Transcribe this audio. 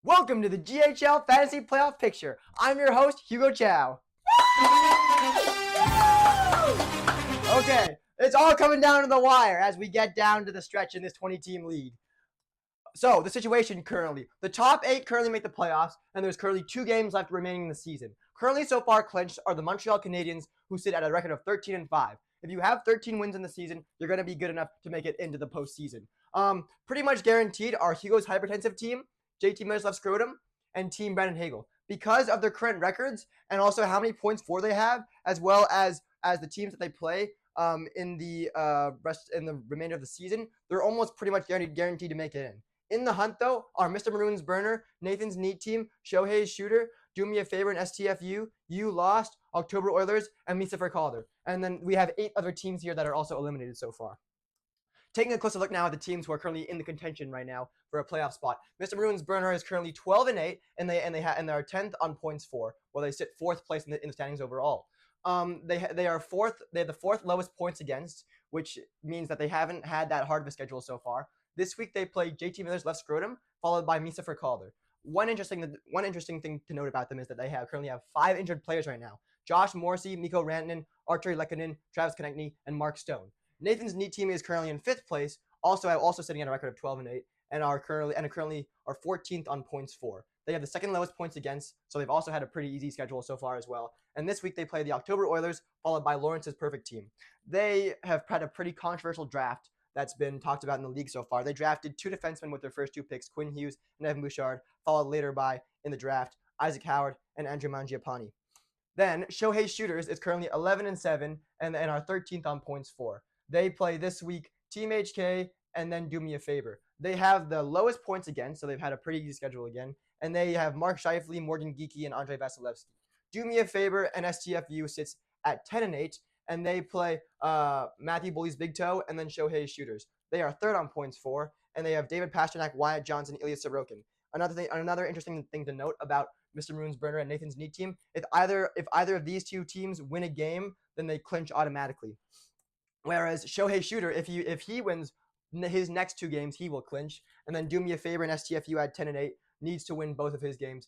Welcome to the GHL Fantasy Playoff Picture. I'm your host, Hugo Chow. Okay, it's all coming down to the wire as we get down to the stretch in this 20-team league. So, the situation currently. The top 8 currently make the playoffs, and there's currently 2 games left remaining in the season. Currently, so far, clinched are the Montreal Canadiens, who sit at a record of 13-5. If you have 13 wins in the season, you're going to be good enough to make it into the postseason. Pretty much guaranteed are Hugo's hypertensive team, JT Miller's scrotum, and Team Brandon Hagel. Because of their current records and also how many points for they have, as well as the teams that they play in the remainder of the season, they're almost pretty much guaranteed to make it in. In the hunt, though, are Mr. Maroon's burner, Nathan's neat team, Shohei's shooter, Do Me a Favor, and STFU, You Lost, October Oilers, and Misa for Calder. And then we have 8 other teams here that are also eliminated so far. Taking a closer look now at the teams who are currently in the contention right now for a playoff spot. Mr. Maroon's burner is currently 12-8, and they are 10th on points for, while they sit 4th place in the standings overall. They are 4th. They have the 4th lowest points against, which means that they haven't had that hard of a schedule so far. This week they play JT Miller's left scrotum, followed by Misa for Calder. One interesting thing to note about them is that they currently have 5 injured players right now: Josh Morrissey, Mikko Rantanen, Arturi Lehkonen, Travis Konechny, and Mark Stone. Nathan's neat team is currently in 5th place, also sitting at a record of 12-8, and are currently 14th on points for. They have the 2nd lowest points against, so they've also had a pretty easy schedule so far as well. And this week they play the October Oilers, followed by Lawrence's perfect team. They have had a pretty controversial draft that's been talked about in the league so far. They drafted 2 defensemen with their first 2 picks, Quinn Hughes and Evan Bouchard, followed later by, in the draft, Isaac Howard and Andrew Mangiapane. Then, Shohei's shooters is currently 11-7 and are 13th on points for. They play this week Team HK and then Do Me a Favor. They have the lowest points against, so they've had a pretty easy schedule again. And they have Mark Scheifele, Morgan Geekie, and Andrei Vasilevsky. Do Me a Favor and STFU sits at 10-8, and they play Matthew Bully's Big Toe and then Shohei's shooters. They are 3rd on points for, and they have David Pasternak, Wyatt Johnson, Ilya Sorokin. Another interesting thing to note about Mr. Maroon's burner and Nathan's neat team: if either of these 2 teams win a game, then they clinch automatically. Whereas Shohei Shooter, if he wins his next 2 games, he will clinch. And then Do Me a Favor and STFU at 10-8 needs to win both of his games